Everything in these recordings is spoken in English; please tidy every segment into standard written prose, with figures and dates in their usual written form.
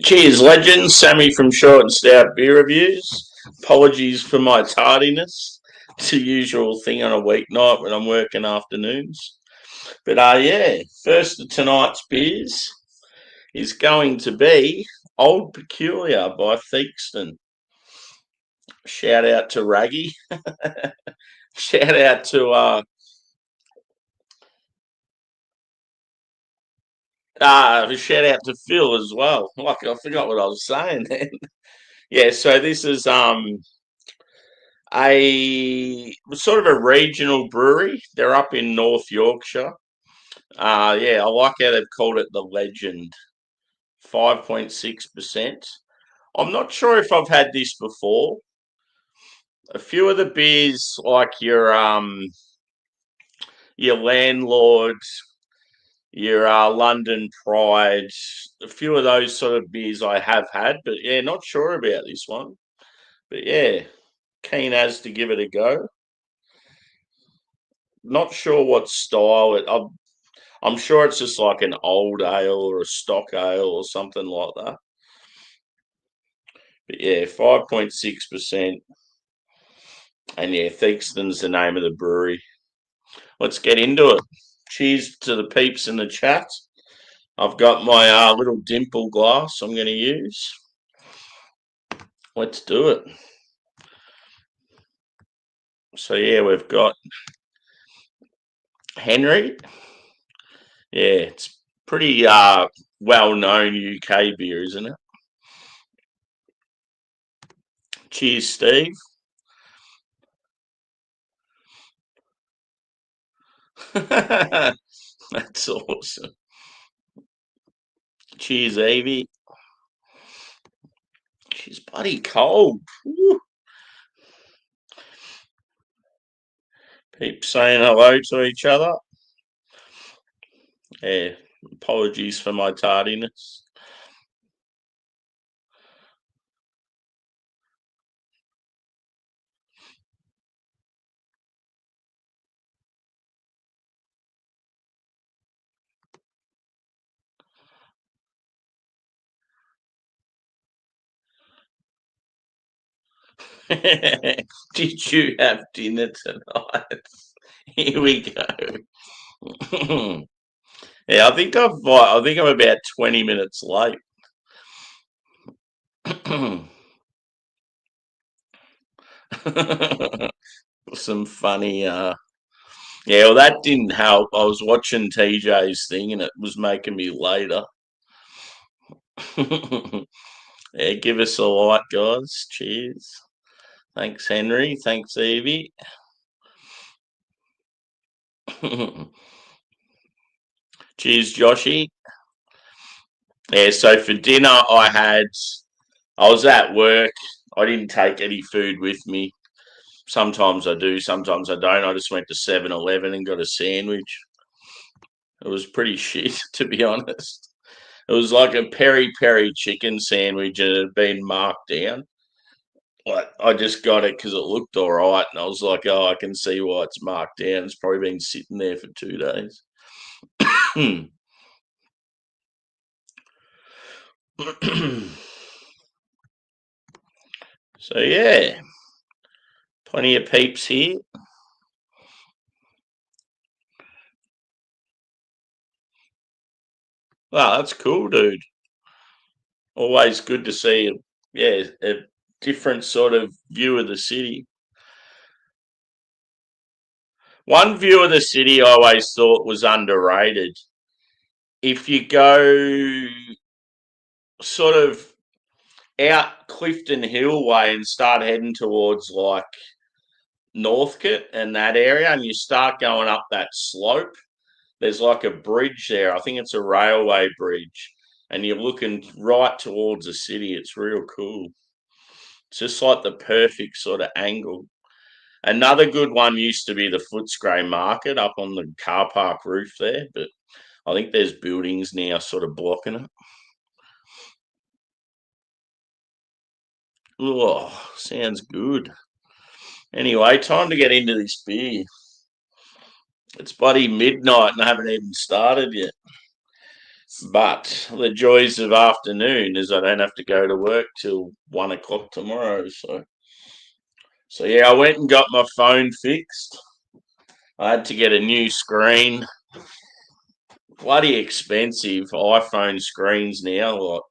Cheers, legends. Sammy from Short and Stout Beer Reviews. Apologies for my tardiness. It's the usual thing on a weeknight when I'm working afternoons. But yeah, first of tonight's beers is going to be Old Peculiar by Theakston. Shout out to Raggy. Shout out to shout out to Phil as well. Like I forgot what I was saying then. Yeah, so this is a sort of a regional brewery. They're up in North Yorkshire. Yeah, I like how they've called it the Legend. 5.6%. I'm not sure if I've had this before. A few of the beers, like your Landlord, your London Pride, a few of those sort of beers I have had, but yeah, not sure about this one. But yeah, keen as to give it a go. Not sure what style it. I'm sure it's just like an old ale or a stock ale or something like that. But yeah, 5.6%. And yeah, Theakston's the name of the brewery. Let's get into it. Cheers to the peeps in the chat. I've got my little dimple glass I'm going to use. Let's do it. So yeah, we've got Henry. Yeah, it's pretty well-known UK beer, isn't it? Cheers, Steve. That's awesome. Cheers, Evie. She's bloody cold. Woo. Keep saying hello to each other. Yeah, apologies for my tardiness. Did you have dinner tonight? Here we go. Yeah, I think I'm about 20 minutes late. Some funny yeah, well that didn't help. I was watching TJ's thing and it was making me later. Yeah, give us a like, guys. Cheers. Thanks, Henry. Thanks, Evie. Cheers, Joshy. Yeah, so for dinner, I was at work. I didn't take any food with me. Sometimes I do, sometimes I don't. I just went to 7-Eleven and got a sandwich. It was pretty shit, to be honest. It was like a peri-peri chicken sandwich and it had been marked down. Like I just got it because it looked all right, and I was like, "Oh, I can see why it's marked down. It's probably been sitting there for 2 days." So yeah, plenty of peeps here. Wow, that's cool, dude. Always good to see, yeah, a different sort of view of the city. One view of the city I always thought was underrated. If you go sort of out Clifton Hill way and start heading towards like Northcote and that area, and you start going up that slope, there's like a bridge there. I think it's a railway bridge, and you're looking right towards the city. It's real cool. It's just like the perfect sort of angle. Another good one used to be the Footscray Market up on the car park roof there, but I think there's buildings now sort of blocking it. Oh, sounds good. Anyway, time to get into this beer. It's bloody midnight and I haven't even started yet. But the joys of afternoon is I don't have to go to work till 1 o'clock tomorrow. So yeah, I went and got my phone fixed. I had to get a new screen. Bloody expensive iPhone screens now.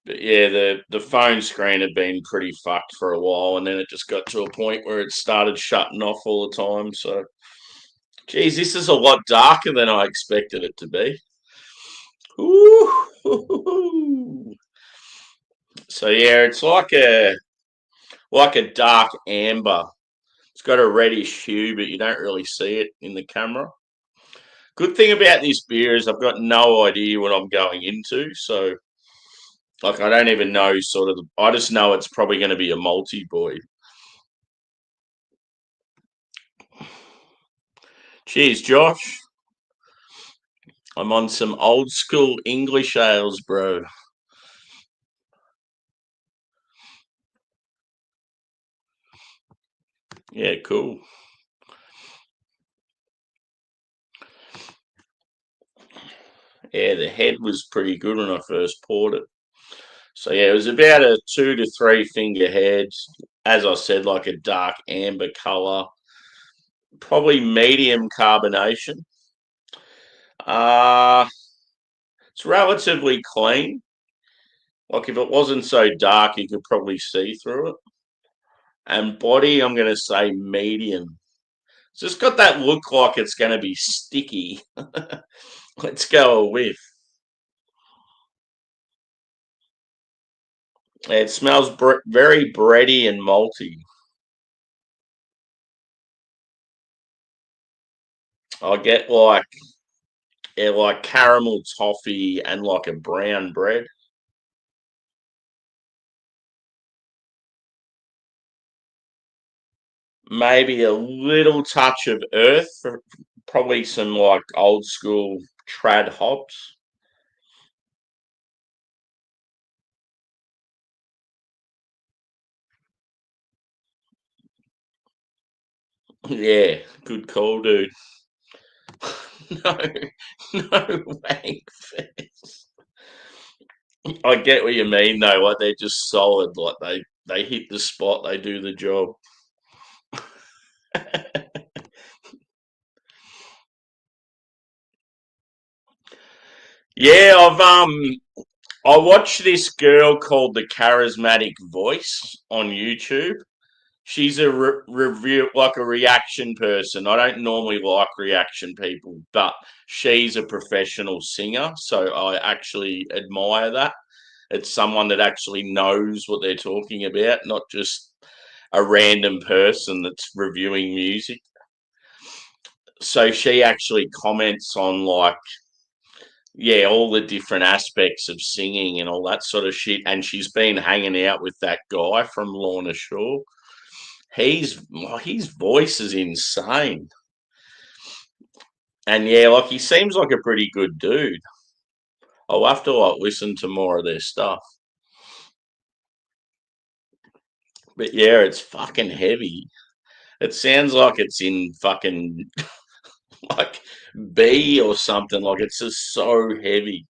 But yeah, the phone screen had been pretty fucked for a while, and then it just got to a point where it started shutting off all the time. So, geez, this is a lot darker than I expected it to be. Ooh. So yeah, it's like a dark amber. It's got a reddish hue, but you don't really see it in the camera. Good thing about this beer is I've got no idea what I'm going into, so like I don't even know I just know it's probably going to be a multi boy. Cheers, Josh. I'm on some old school English ales, bro. Yeah, cool. Yeah, the head was pretty good when I first poured it. So yeah, it was about a 2 to 3 finger head. As I said, like a dark amber color, probably medium carbonation. Uh it's relatively clean. Like if it wasn't so dark, you could probably see through it. And body, I'm going to say medium. It's just got that look like it's going to be sticky. Let's go a whiff. It smells very bready and malty. I get like caramel toffee and like a brown bread. Maybe a little touch of earth, probably some like old school trad hops. Yeah, good call, dude. No, no wank fest. I get what you mean though. Like they're just solid. Like they hit the spot. They do the job. Yeah, I watched this girl called the Charismatic Voice on YouTube. She's a review like a reaction person. I don't normally like reaction people, but she's a professional singer, so I actually admire that. It's someone that actually knows what they're talking about, not just a random person that's reviewing music. So she actually comments on like yeah, all the different aspects of singing and all that sort of shit. And she's been hanging out with that guy from Lorna Shore. His voice is insane. And yeah, like he seems like a pretty good dude. I'll have to like listen to more of their stuff. But yeah, it's fucking heavy. It sounds like it's in fucking like B or something. Like it's just so heavy.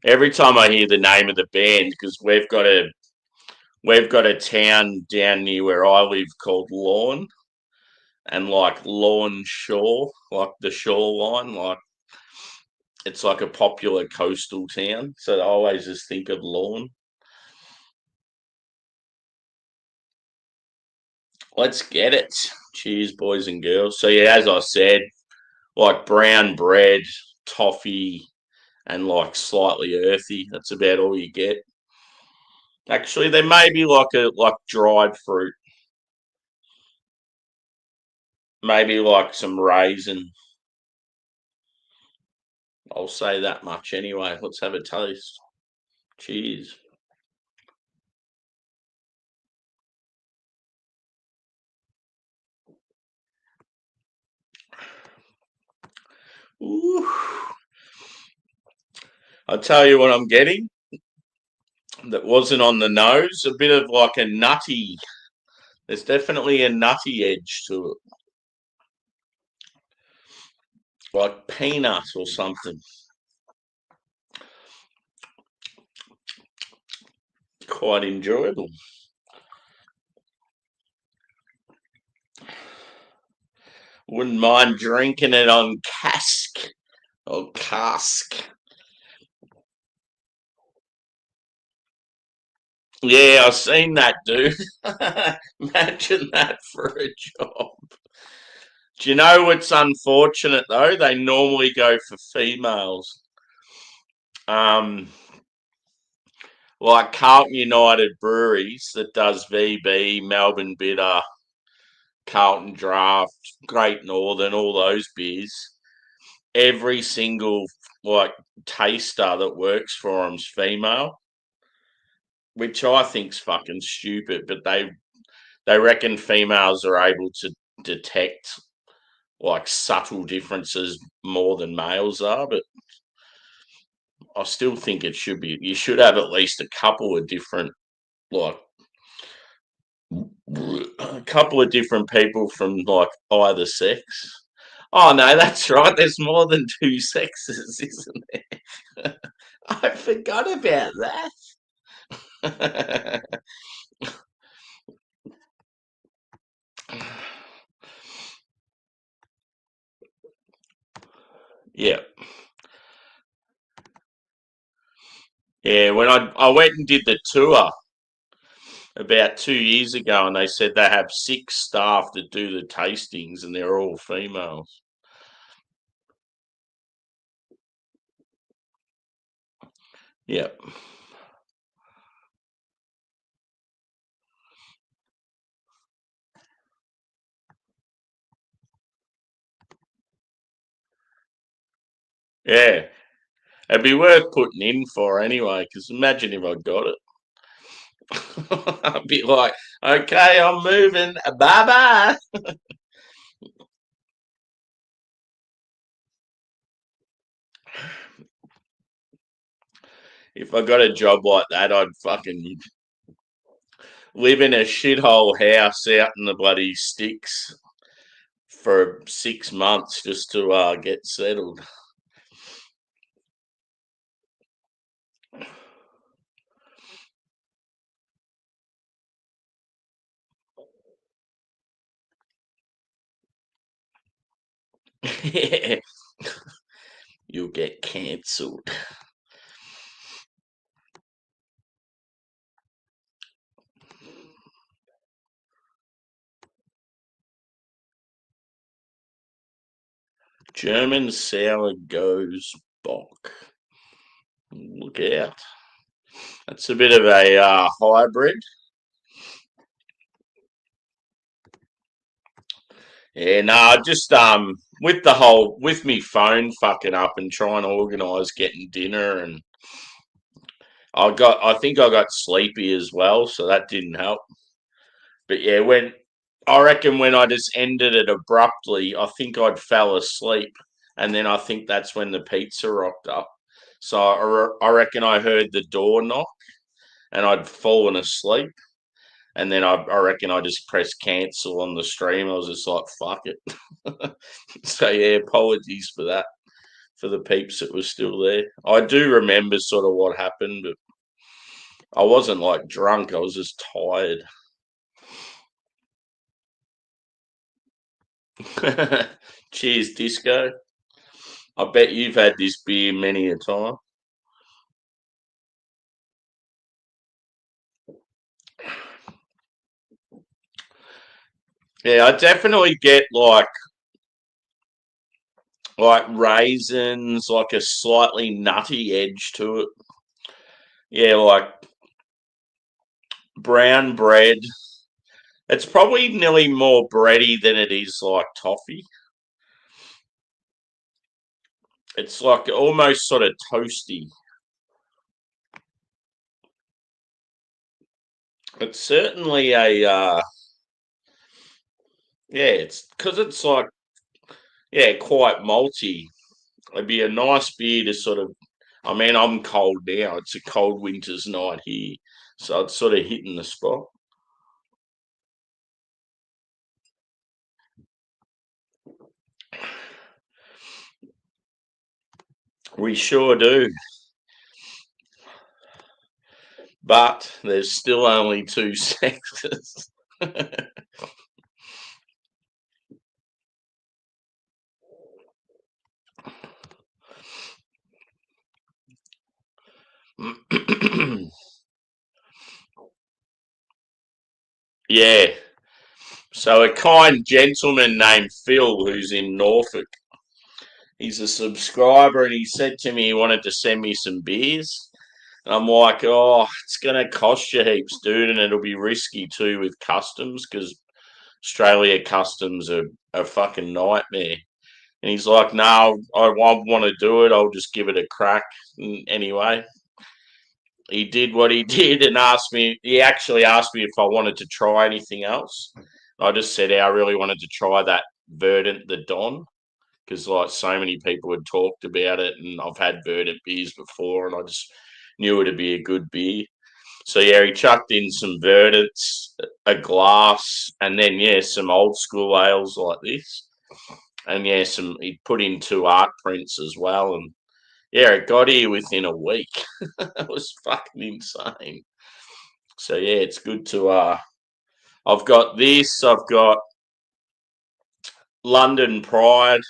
Every time I hear the name of the band, because we've got a town down near where I live called Lawn, and like Lawn Shore, like the shoreline, like it's like a popular coastal town. So I always just think of Lawn. Let's get it. Cheers, boys and girls. So yeah, as I said, like brown bread, toffee, and like slightly earthy. That's about all you get. Actually, there may be like dried fruit, maybe like some raisin. I'll say that much anyway. Let's have a taste. Cheers. Ooh. I'll tell you what I'm getting that wasn't on the nose. A bit of like a nutty. There's definitely a nutty edge to it. Like peanut or something. Quite enjoyable. Wouldn't mind drinking it on cask or cask. Yeah, I've seen that, dude. Imagine that for a job. Do you know what's unfortunate though? They normally go for females. Um, like Carlton United Breweries that does VB, Melbourne Bitter, Carlton Draft, Great Northern, all those beers. Every single like taster that works for them's female, which I think's fucking stupid. But they reckon females are able to detect like subtle differences more than males are. But I still think it should be. You should have at least a couple of different like a couple of different people from like either sex. Oh no, that's right. There's more than two sexes, isn't there? I forgot about that. Yeah, yeah. When I went and did the tour about 2 years ago, and they said they have six staff that do the tastings, and they're all females. Yeah, yeah. It'd be worth putting in for anyway. Because imagine if I got it. I'd be like, okay, I'm moving. Bye bye. If I got a job like that, I'd fucking live in a shithole house out in the bloody sticks for 6 months just to get settled. Yeah, you'll get cancelled. German sour goes Bock. Look out. That's a bit of a hybrid. Yeah, no, just with me phone fucking up and trying to organise getting dinner, and I think I got sleepy as well, so that didn't help. But yeah, I reckon when I just ended it abruptly, I think I'd fell asleep, and then I think that's when the pizza rocked up. So I reckon I heard the door knock, and I'd fallen asleep, and then I reckon I just pressed cancel on the stream. I was just like, fuck it. So yeah, apologies for that for the peeps that was still there. I do remember sort of what happened, but I wasn't like drunk. I was just tired. Cheers, Disco. I bet you've had this beer many a time. Yeah, I definitely get like raisins, like a slightly nutty edge to it. Yeah, like brown bread. It's probably nearly more bready than it is like toffee. It's like almost sort of toasty. It's certainly a yeah. It's because it's like yeah, quite malty. It'd be a nice beer to sort of. I mean, I'm cold now. It's a cold winter's night here, so it's sort of hitting the spot. We sure do. But there's still only two sexes. Yeah. So a kind gentleman named Phil, who's in Norfolk, he's a subscriber, and he said to me he wanted to send me some beers. And I'm like, oh, it's going to cost you heaps, dude, and it'll be risky too with customs because Australia customs are a fucking nightmare. And he's like, no, I won't want to do it. I'll just give it a crack. And anyway, he did what he did and asked me. He actually asked me if I wanted to try anything else. I just said I really wanted to try that Verdant, the Don, because like so many people had talked about it, and I've had Verdant beers before, and I just knew it'd be a good beer. So yeah, he chucked in some Verdants, a glass, and then yeah, some old school ales like this, and yeah, some. He put in two art prints as well, and yeah, it got here within a week. It was fucking insane. So yeah, it's good to. I've got this. I've got London Pride.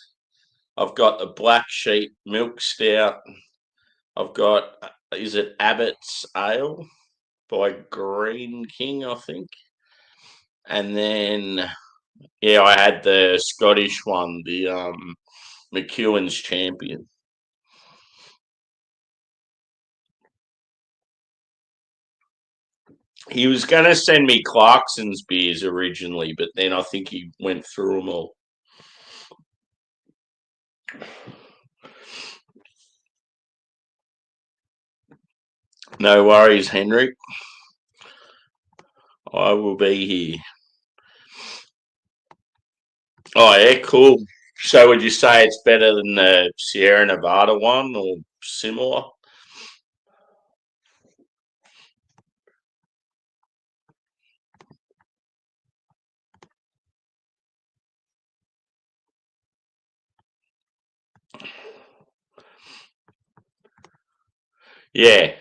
I've got the Black Sheep Milk Stout. I've got, is it Abbott's Ale by Green King, I think. And then, yeah, I had the Scottish one, the McEwen's Champion. He was going to send me Clarkson's beers originally, but then I think he went through them all. No worries, Henrik. I will be here. Oh, yeah, cool. So would you say it's better than the Sierra Nevada one or similar? Yeah.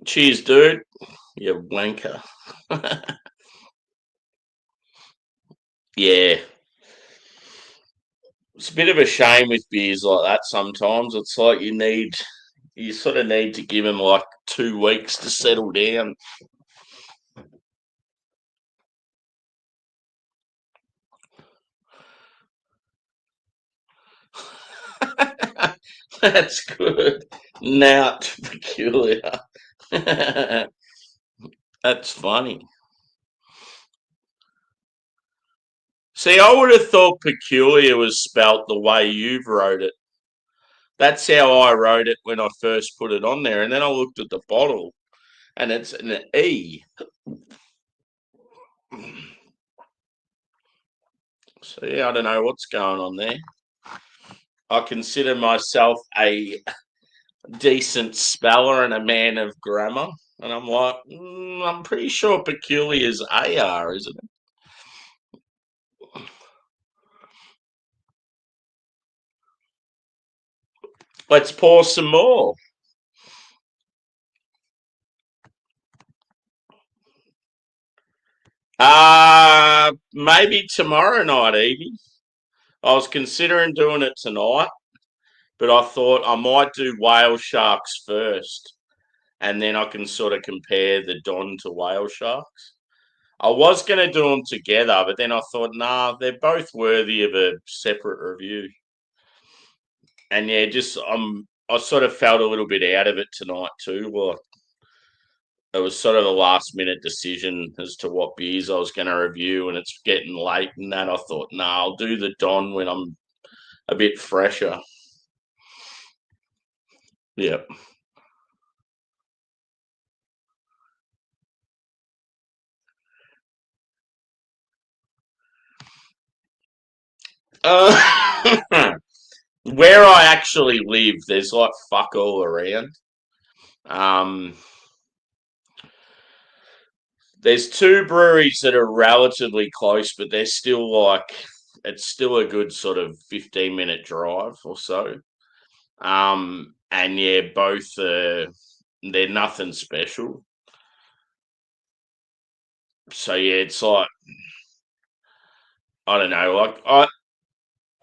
Cheers, dude. You wanker. Yeah. It's a bit of a shame with beers like that sometimes. It's like you sort of need to give them like 2 weeks to settle down. That's good. Now, peculiar. That's funny. See, I would have thought peculiar was spelt the way you've wrote it. That's how I wrote it when I first put it on there. And then I looked at the bottle and it's an E. So, yeah, I don't know what's going on there. I consider myself a decent speller and a man of grammar. And I'm like, I'm pretty sure peculiar is AR, isn't it? Let's pour some more. Maybe tomorrow night, Evie. I was considering doing it tonight, but I thought I might do whale sharks first, and then I can sort of compare the Don to whale sharks. I was going to do them together, but then I thought, nah, they're both worthy of a separate review. And yeah, just I sort of felt a little bit out of it tonight too. Well, it was sort of a last minute decision as to what beers I was going to review, and it's getting late. And that I thought, nah, I'll do the Don when I'm a bit fresher. Yeah. Uh, where I actually live, there's like fuck all around. Um, there's two breweries that are relatively close, but they're still it's still a good sort of 15-minute drive or so. And yeah, both they're nothing special. So yeah, it's like I don't know, like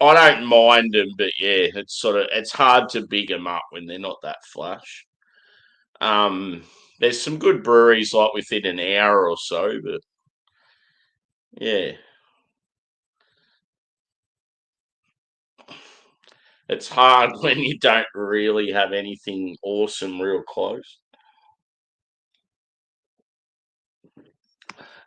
I don't mind them, but yeah, it's hard to big them up when they're not that flush. There's some good breweries like within an hour or so, but yeah, it's hard when you don't really have anything awesome real close.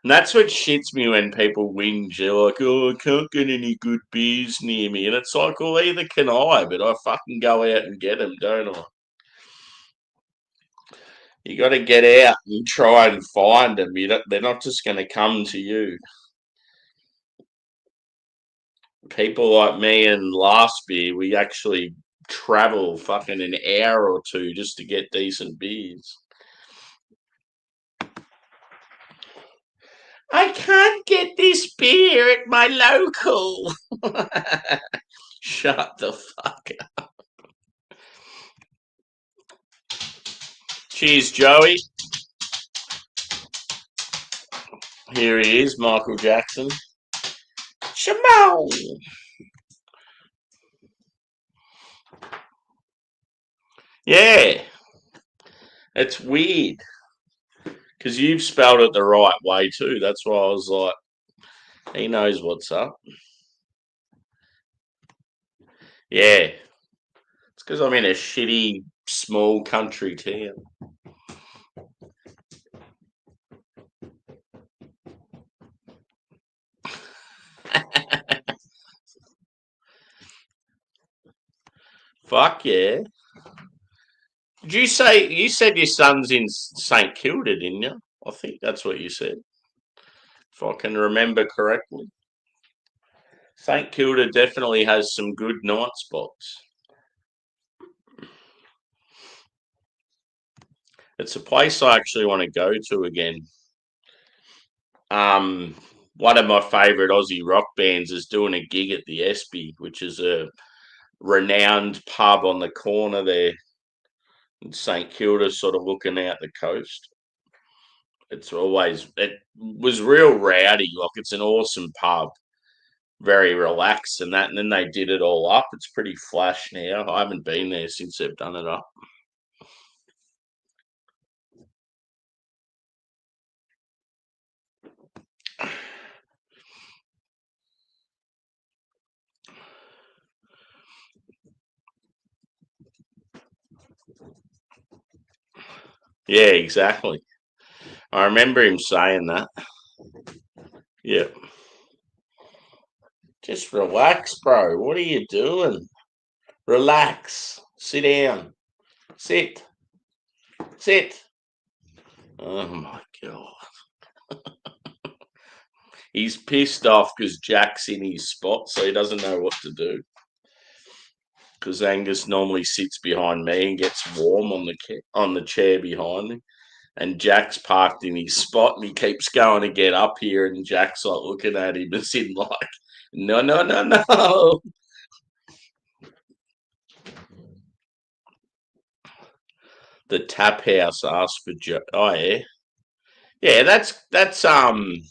And that's what shits me when people whinge. They're like, oh, I can't get any good beers near me. And it's like, well, either can I, but I fucking go out and get them, don't I? You got to get out and try and find them. They're not just going to come to you. People like me and last beer, we actually travel fucking an hour or two just to get decent beers. I can't get this beer at my local. Shut the fuck up. Cheers, Joey. Here he is, Michael Jackson. Shimon. Yeah, it's weird because you've spelled it the right way too. That's why I was like, he knows what's up. Yeah, it's because I'm in a shitty small country town. Fuck yeah. Did you said your son's in St Kilda, didn't you? I think that's what you said, if I can remember correctly. St Kilda definitely has some good night spots. It's a place I actually want to go to again. Um, One of my favourite Aussie rock bands is doing a gig at the Espy, which is a renowned pub on the corner there in St Kilda, sort of looking out the coast. It was real rowdy, like it's an awesome pub, very relaxed and that. And then they did it all up. It's pretty flash now. I haven't been there since they've done it up. Yeah, exactly. I remember him saying that. Yeah. Just relax, bro. What are you doing? Relax. Sit down. Sit. Sit. Oh my god. He's pissed off because Jack's in his spot, so he doesn't know what to do. Because Angus normally sits behind me and gets warm on the chair behind me, and Jack's parked in his spot, and he keeps going to get up here, and Jack's like looking at him as in like, no, no, no, no. The tap house asked for Joe. Oh yeah, yeah. That's the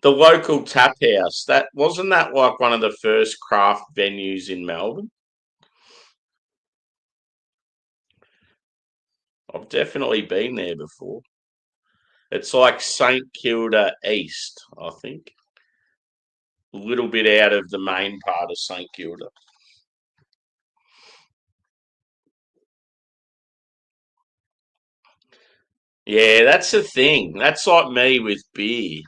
local tap house. That wasn't that like one of the first craft venues in Melbourne. I've definitely been there before. It's like St Kilda East, I think. A little bit out of the main part of St Kilda. Yeah, that's the thing. That's like me with beer.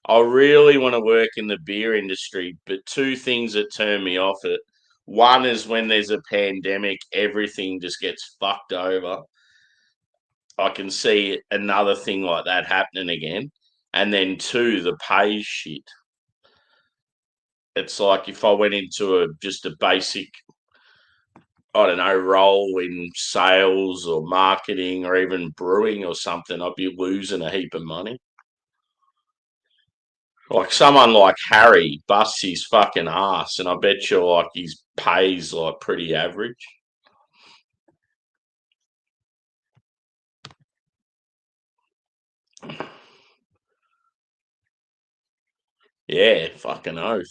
I really want to work in the beer industry, but two things that turn me off it. One is when there's a pandemic, everything just gets fucked over. I can see another thing like that happening again. And then two, the pay shit. it's like if I went into just a basic, I don't know, role in sales or marketing or even brewing or something, I'd be losing a heap of money. Like someone like Harry busts his fucking ass, and I bet you like his pay's like pretty average. Yeah, fucking oath.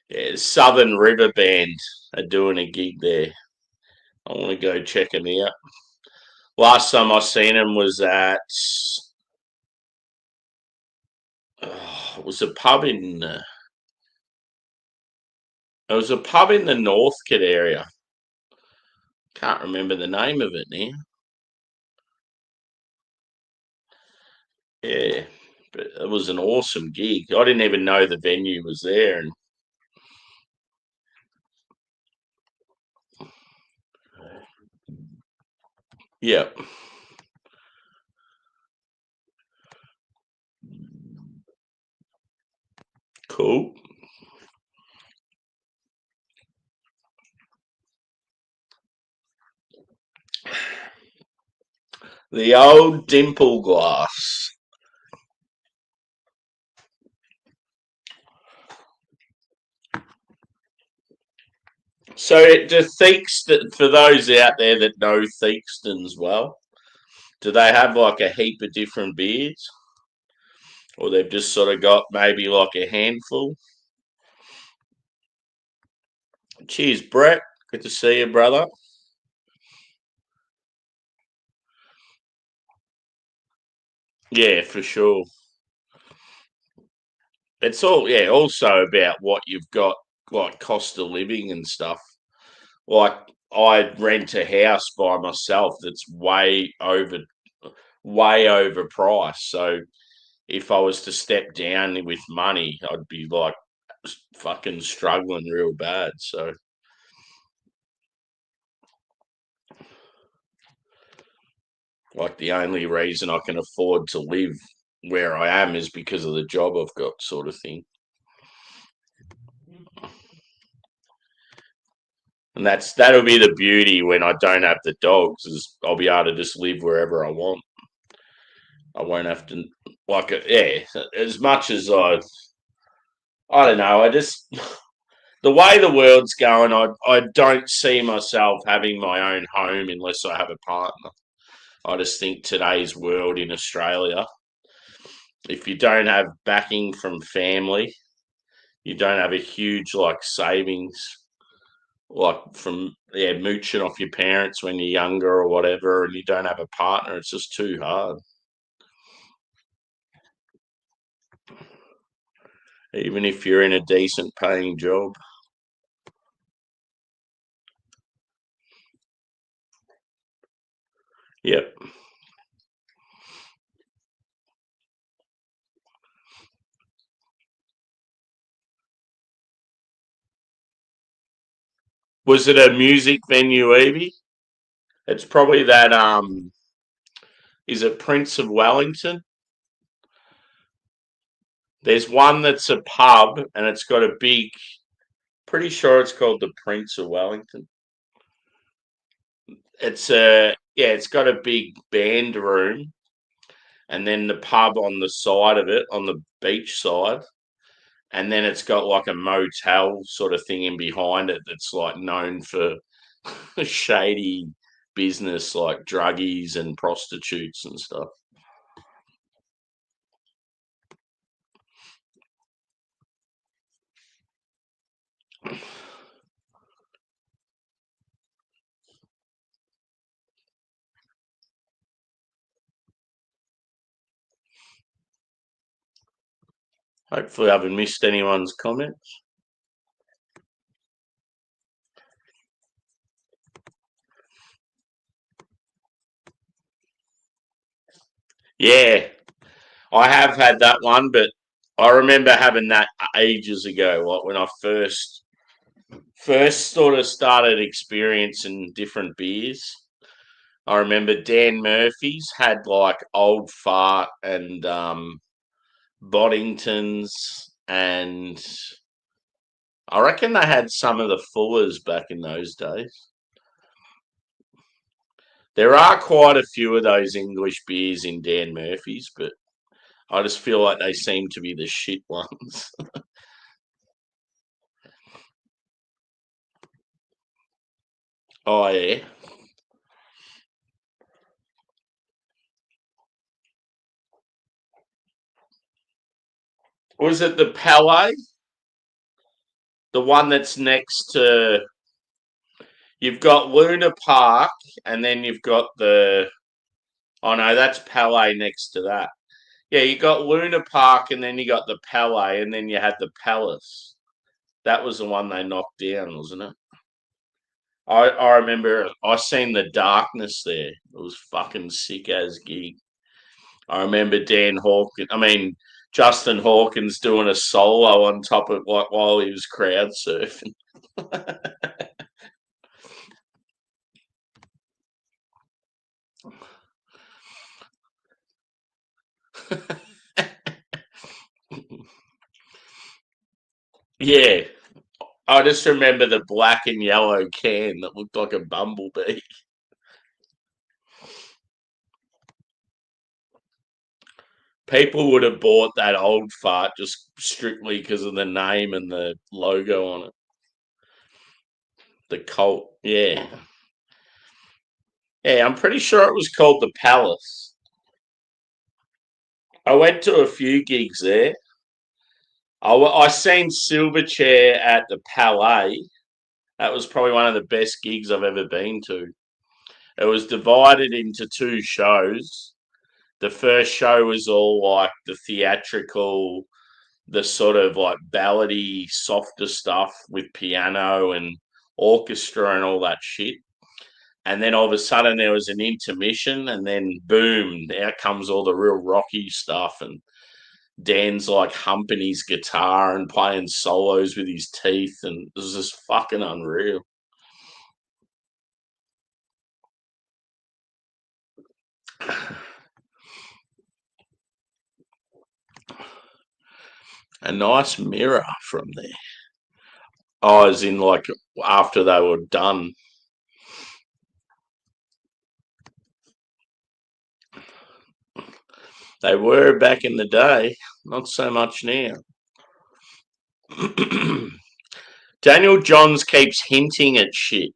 Yeah, Southern River Band are doing a gig there. I want to go check them out. Last time I seen them was at it was a pub in it was a pub in the Northcote area. Can't remember the name of it now. Yeah, but it was an awesome gig. I didn't even know the venue was there, and yeah, cool. The old dimple glass. So do Theakston, for those out there that know Theakstons well, do they have like a heap of different beers? Or they've just sort of got maybe like a handful? Cheers, Brett. Good to see you, brother. Yeah, for sure. It's all, yeah, also about what you've got, like cost of living and stuff. Like I rent a house by myself that's way overpriced. So if I was to step down with money, I'd be like fucking struggling real bad. So like the only reason I can afford to live where I am is because of the job I've got, sort of thing. And that'll be the beauty when I don't have the dogs, is I'll be able to just live wherever I want. I won't have to like yeah. As much as I don't know. I just the way the world's going, I don't see myself having my own home unless I have a partner. I just think today's world in Australia, if you don't have backing from family, you don't have a huge like savings, like from mooching off your parents when you're younger or whatever, and you don't have a partner, it's just too hard. Even if you're in a decent paying job. Yep. Was it a music venue, Evie? It's probably that is it Prince of Wellington? There's one that's a pub and it's got a big, pretty sure it's called the Prince of Wellington. It's a yeah, it's got a big band room and then the pub on the side of it, on the beach side, and then it's got like a motel sort of thing in behind it that's like known for shady business like druggies and prostitutes and stuff. Hopefully, I haven't missed anyone's comments. Yeah, I have had that one, but I remember having that ages ago, like when I first sort of started experiencing different beers. I remember Dan Murphy's had like Old Fart and Boddingtons, and I reckon they had some of the Fullers back in those days. There are quite a few of those English beers in Dan Murphy's, but I just feel like they seem to be the shit ones. Oh, yeah. Was it the Palais? The one that's next to. You've got Luna Park, and then you've got the. Oh, no, that's Palais next to that. Yeah, you got Luna Park, and then you got the Palais, and then you had the Palace. That was the one they knocked down, wasn't it? I remember I seen the Darkness there. It was fucking sick as gig. I remember Justin Hawkins doing a solo on top of like while he was crowd surfing. Yeah, I just remember the black and yellow can that looked like a bumblebee. People would have bought that old fart just strictly because of the name and the logo on it. The cult, yeah. Yeah, I'm pretty sure it was called the Palace. I went to a few gigs there. I seen Silverchair at the Palais. That was probably one of the best gigs I've ever been to. It was divided into two shows. The first show was all like the theatrical, the sort of like ballady, softer stuff with piano and orchestra and all that shit. And then all of a sudden there was an intermission, and then boom, out comes all the real rocky stuff. And Dan's like humping his guitar and playing solos with his teeth, and it was just fucking unreal. A nice mirror from there. I was in like after they were done. They were back in the day, not so much now. Daniel Johns keeps hinting at shit.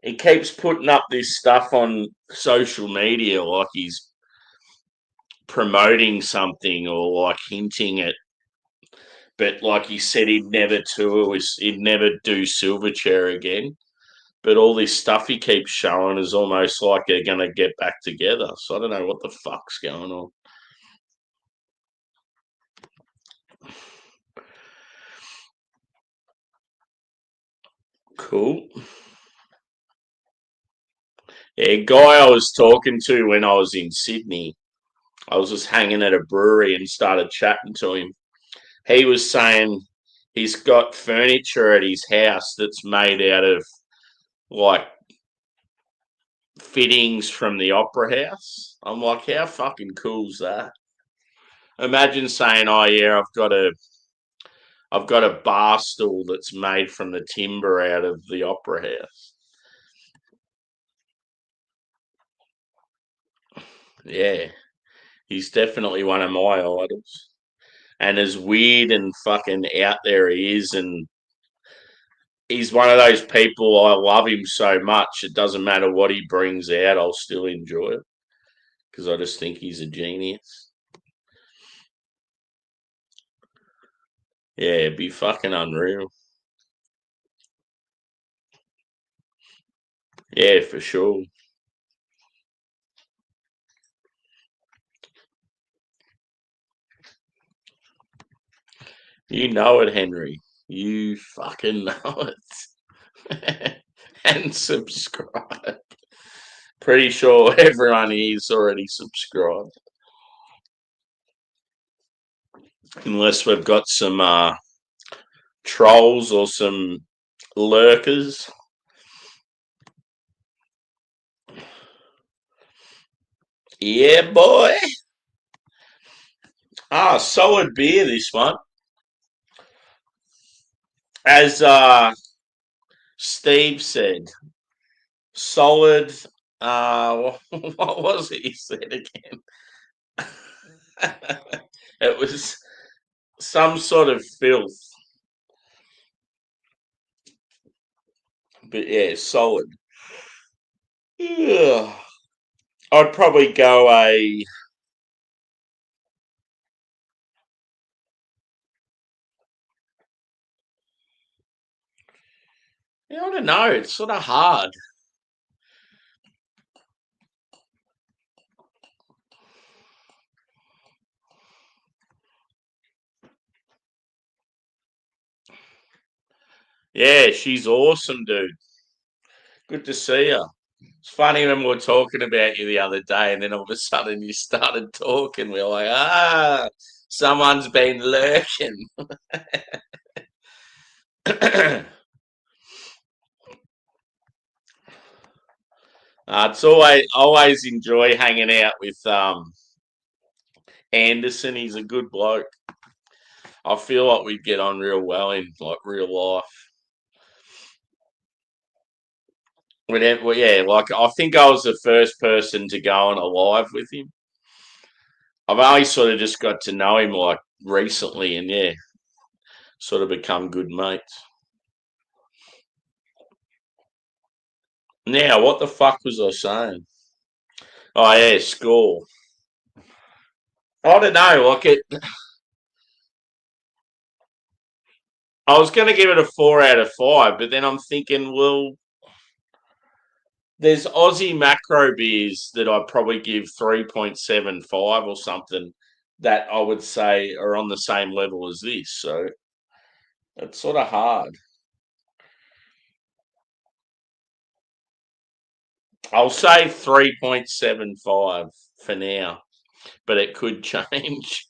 He keeps putting up this stuff on social media like he's promoting something or like hinting at. But like he said, he'd never tour, he'd never do Silverchair again. But all this stuff he keeps showing is almost like they're going to get back together. So I don't know what the fuck's going on. Cool. Yeah, guy I was talking to when I was in Sydney, I was just hanging at a brewery and started chatting to him. He was saying he's got furniture at his house that's made out of like fittings from the opera house. I'm like, how fucking cool's that? Imagine saying, "Oh yeah, I've got a bar stool that's made from the timber out of the opera house." Yeah, he's definitely one of my idols. And as weird and fucking out there he is, and he's one of those people, I love him so much, it doesn't matter what he brings out, I'll still enjoy it because I just think he's a genius. Yeah, it'd be fucking unreal. Yeah, for sure. You know it, Henry. You fucking know it. And subscribe. Pretty sure everyone here's already subscribed. Unless we've got some trolls or some lurkers. Yeah, boy. Ah, solid beer, this one. As Steve said, solid. What was it he said again? It was some sort of filth, but yeah, solid. Yeah. I'd probably go I don't know. It's sort of hard. Yeah, she's awesome, dude. Good to see her. It's funny when we were talking about you the other day, and then all of a sudden you started talking. We are like, someone's been lurking. It's always enjoy hanging out with Anderson. He's a good bloke. I feel like we'd get on real well in like real life. Well, yeah, like I think I was the first person to go on a live with him. I've only sort of just got to know him like recently, and yeah, sort of become good mates. Now, what the fuck was I saying? Oh yeah, score. I don't know. Like it, I was going to give it a 4 out of 5, but then I'm thinking, well, there's Aussie macro beers that I'd probably give 3.75 or something that I would say are on the same level as this. So it's sort of hard. I'll say 3.75 for now, but it could change.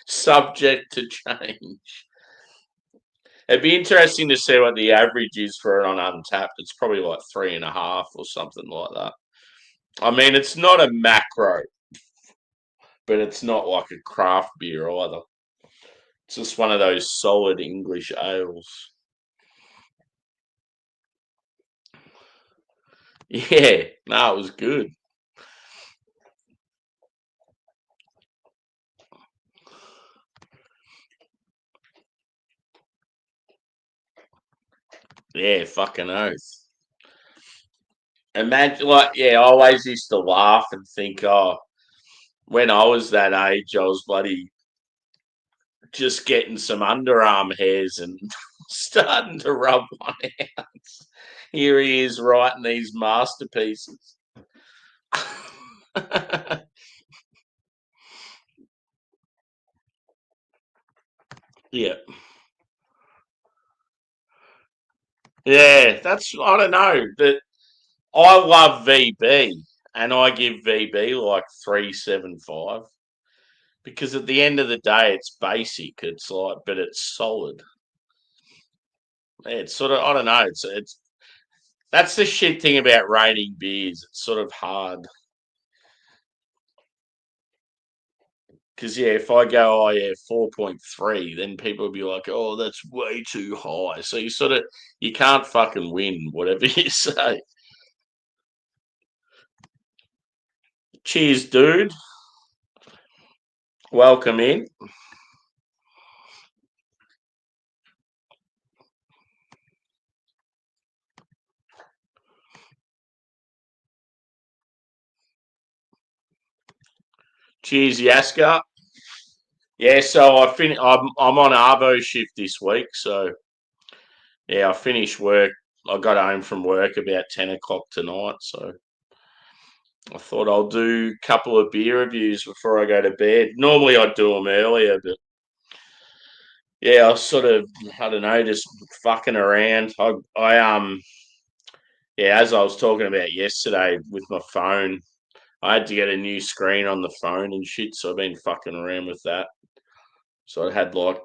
Subject to change. It'd be interesting to see what the average is for it on Untapped. It's probably like 3.5 or something like that. I mean, it's not a macro, but it's not like a craft beer either. It's just one of those solid English ales. Yeah, no, it was good. Yeah, fucking oath. Imagine, like, yeah, I always used to laugh and think, oh, when I was that age, I was bloody just getting some underarm hairs and starting to rub one out. Here he is writing these masterpieces. Yeah. Yeah, that's I don't know, but I love VB and I give VB like 3.75 because at the end of the day it's basic. It's like but it's solid. Yeah, it's sort of I don't know, it's that's the shit thing about rating beers. It's sort of hard. Because yeah, if I go, oh yeah, 4.3, then people will be like, oh, that's way too high. So you can't fucking win whatever you say. Cheers, dude. Welcome in. Cheers, Yaska. Yeah, so I'm on Arvo shift this week, so yeah, I finished work. I got home from work about 10 o'clock tonight, so I thought I'll do a couple of beer reviews before I go to bed. Normally I'd do them earlier, but yeah, I was sort of I don't know, just fucking around. Yeah, as I was talking about yesterday with my phone, I had to get a new screen on the phone and shit, so I've been fucking around with that. So I had like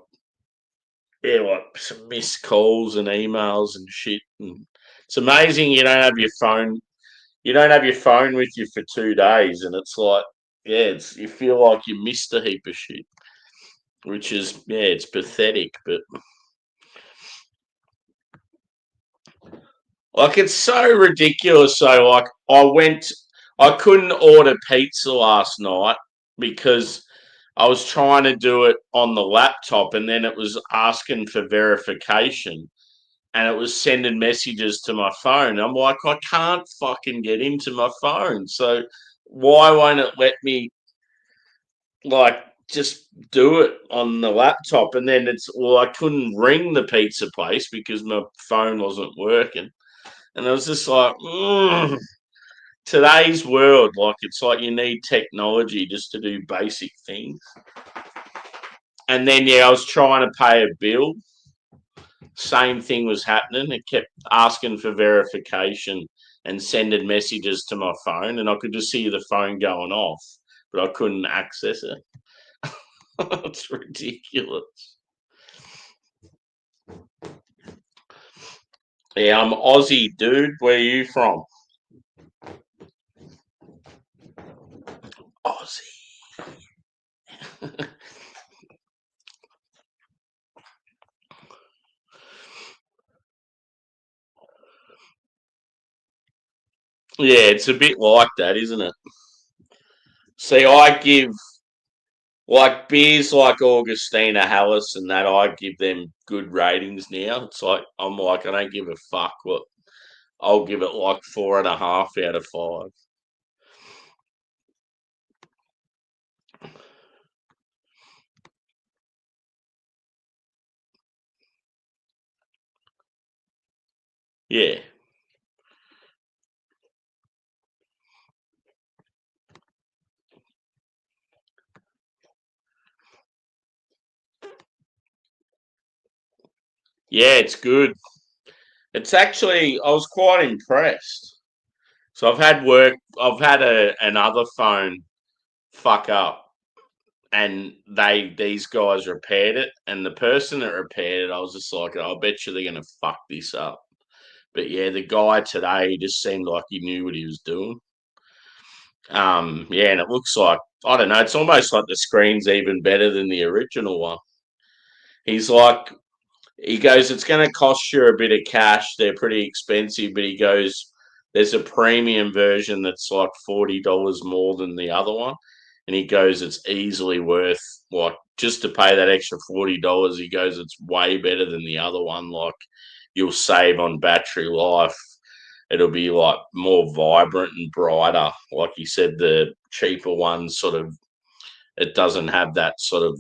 yeah, like some missed calls and emails and shit. And it's amazing you don't have your phone. You don't have your phone with you for 2 days, and it's like, yeah, you feel like you missed a heap of shit. which is, it's pathetic, but like it's so ridiculous. So like I couldn't order pizza last night because I was trying to do it on the laptop and then it was asking for verification and it was sending messages to my phone. I'm like, I can't fucking get into my phone. So why won't it let me like just do it on the laptop? And then I couldn't ring the pizza place because my phone wasn't working. And I was just like, today's world, like it's like you need technology just to do basic things. And then I was trying to pay a bill. Same thing was happening. It kept asking for verification and sending messages to my phone, and I could just see the phone going off, but I couldn't access it. It's ridiculous. Yeah, I'm Aussie, dude. Where are you from? Aussie. Yeah, it's a bit like that, isn't it? See, I give like beers like Augustina Hallis and that, I give them good ratings now. It's like I'm like I don't give a fuck what I'll give it like 4.5 out of 5. Yeah. Yeah, it's good. It's actually I was quite impressed. So I've had another phone fuck up and these guys repaired it and the person that repaired it, I was just like, I bet you they're gonna fuck this up. But yeah, the guy today just seemed like he knew what he was doing. Yeah, and it looks like I don't know. It's almost like the screen's even better than the original one. He's like, he goes, it's going to cost you a bit of cash. They're pretty expensive, but he goes, there's a premium version that's like $40 more than the other one, and he goes, it's easily worth like just to pay that extra $40. He goes, it's way better than the other one. Like you'll save on battery life. It'll be like more vibrant and brighter. Like you said, the cheaper one sort of it doesn't have that sort of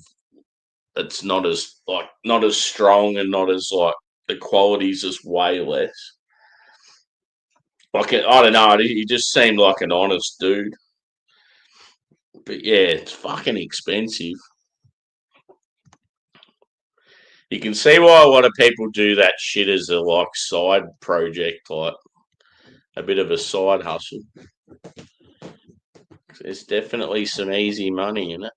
it's not as strong and not as like the quality's just way less. Like I don't know, he just seemed like an honest dude. But yeah, it's fucking expensive. You can see why a lot of people do that shit as a like side project, like a bit of a side hustle. There's definitely some easy money in it.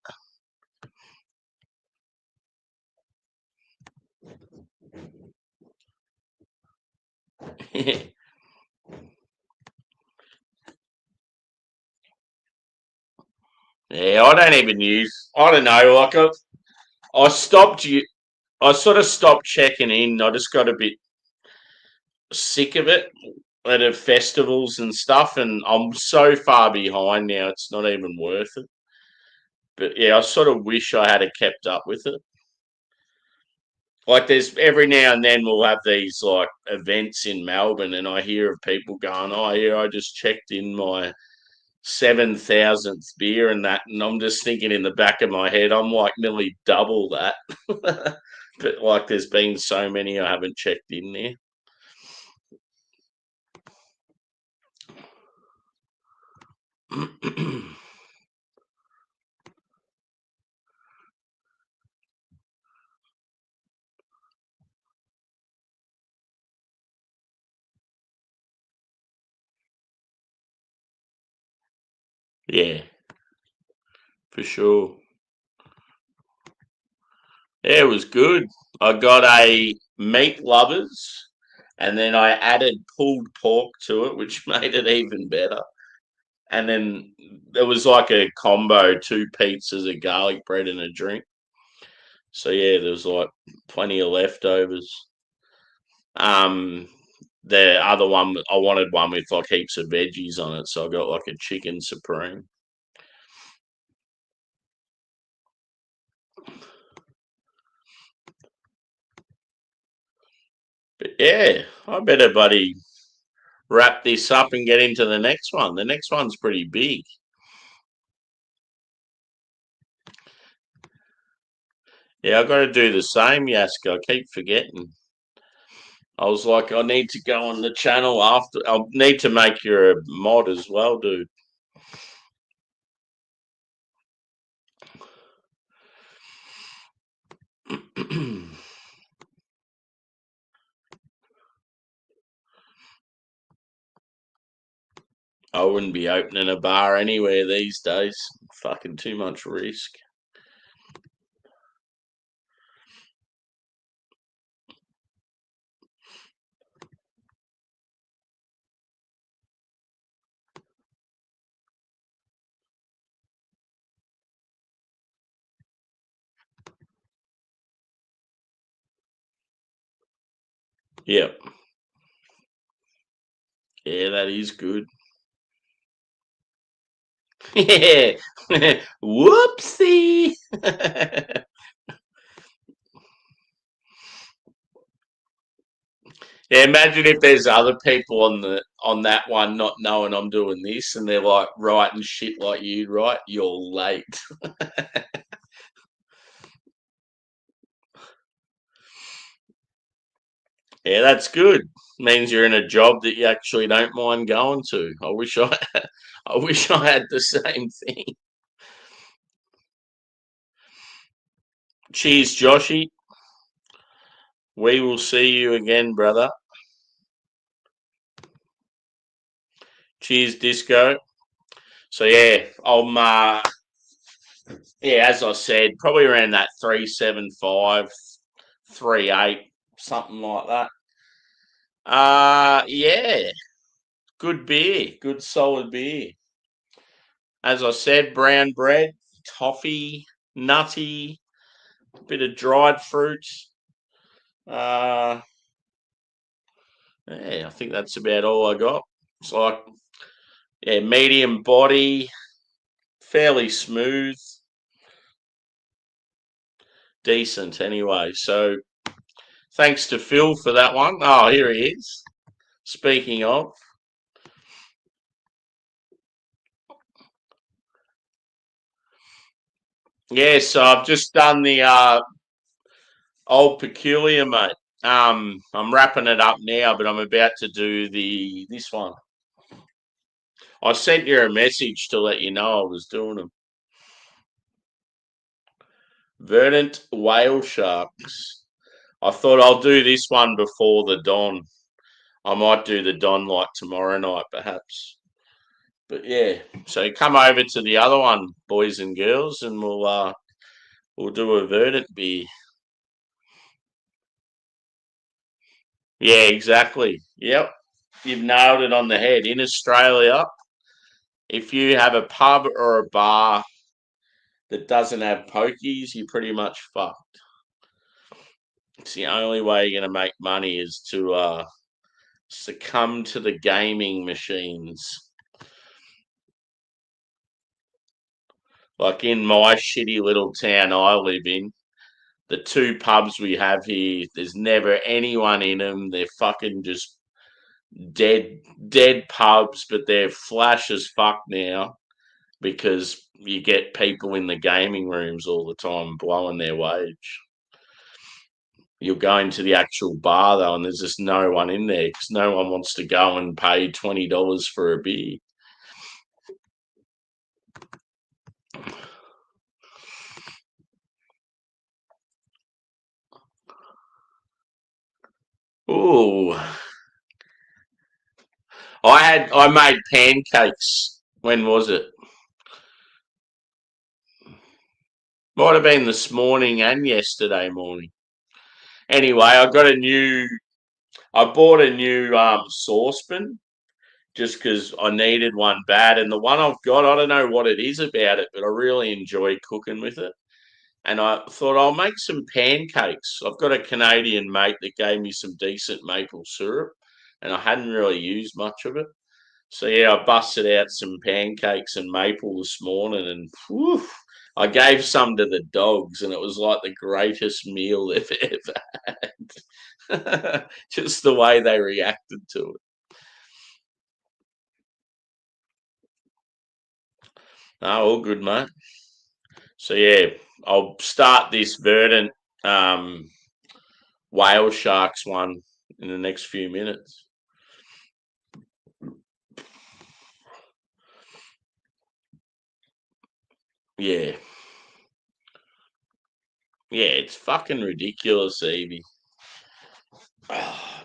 Yeah, I don't even use. I don't know. Like I stopped you. I sort of stopped checking in. I just got a bit sick of it at festivals and stuff, and I'm so far behind now. It's not even worth it. But yeah, I sort of wish I had kept up with it. Like there's every now and then we'll have these like events in Melbourne, and I hear of people going, "Oh yeah, I just checked in my 7,000th beer and that," and I'm just thinking in the back of my head, I'm like nearly double that. But like, there's been so many I haven't checked in there. Yeah, for sure. Yeah, it was good. I got a meat lovers, and then I added pulled pork to it, which made it even better. And then there was like a combo: two pizzas, a garlic bread, and a drink. So yeah, there was like plenty of leftovers. The other one, I wanted one with like heaps of veggies on it, so I got like a chicken supreme. But yeah, I better, buddy, wrap this up and get into the next one. The next one's pretty big. Yeah, I got to do the same, Yaska. I keep forgetting. I was like, I need to go on the channel after. I'll need to make you a mod as well, dude. I wouldn't be opening a bar anywhere these days. Fucking too much risk. Yep. Yeah, that is good. Yeah. Whoopsie. Yeah, imagine if there's other people on that one not knowing I'm doing this and they're like writing shit like you write, you're late. Yeah, that's good. Means you're in a job that you actually don't mind going to. I wish I I wish I had the same thing. Cheers, Joshy. We will see you again, brother. Cheers, Disco. So yeah, yeah, as I said, probably around that 375, 38, something like that. Yeah, good beer, good solid beer. As I said, brown bread, toffee, nutty, bit of dried fruits. Uh, yeah, I think that's about all I got. It's like, yeah, medium body, fairly smooth, decent anyway. So thanks to Phil for that one. Oh, here he is. Speaking of, yeah, so I've just done the old peculiar, mate. I'm wrapping it up now, but I'm about to do the this one. I sent you a message to let you know I was doing them. Verdant whale sharks. I thought I'll do this one before the Don. I might do the Don like tomorrow night, perhaps. But yeah, so come over to the other one, boys and girls, and we'll do a verdant beer. Yeah, exactly. Yep, you've nailed it on the head. In Australia, if you have a pub or a bar that doesn't have pokies, you're pretty much fucked. It's the only way you're going to make money is to succumb to the gaming machines. Like in my shitty little town I live in, the two pubs we have here, there's never anyone in them. They're fucking just dead pubs, but they're flash as fuck now because you get people in the gaming rooms all the time blowing their wage. You'll go into the actual bar though, and there's just no one in there because no one wants to go and pay $20 for a beer. Ooh, I made pancakes. When was it? Might have been this morning and yesterday morning. Anyway, I bought a new saucepan just because I needed one bad, and the one I've got, I don't know what it is about it, but I really enjoy cooking with it. and I thought I'll make some pancakes. I've got a Canadian mate that gave me some decent maple syrup, and I hadn't really used much of it. So yeah, I busted out some pancakes and maple this morning, and whew, I gave some to the dogs, and it was like the greatest meal they've ever had. Just the way they reacted to it. No, all good, mate. So yeah, I'll start this verdant whale sharks one in the next few minutes. Yeah. Yeah, it's fucking ridiculous, Evie.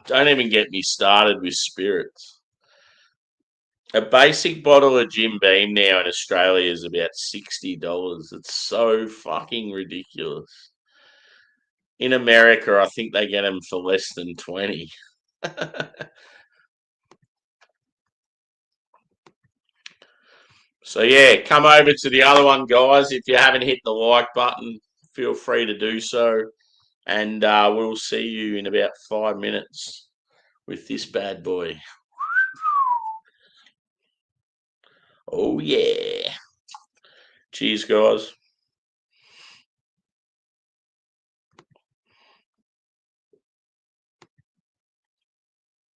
Don't even get me started with spirits. A basic bottle of Jim Beam now in Australia is about $60. It's so fucking ridiculous. In America, I think they get them for less than 20. So yeah, come over to the other one, guys. If you haven't hit the like button, feel free to do so, and we'll see you in about 5 minutes with this bad boy. Oh yeah. Cheers, guys.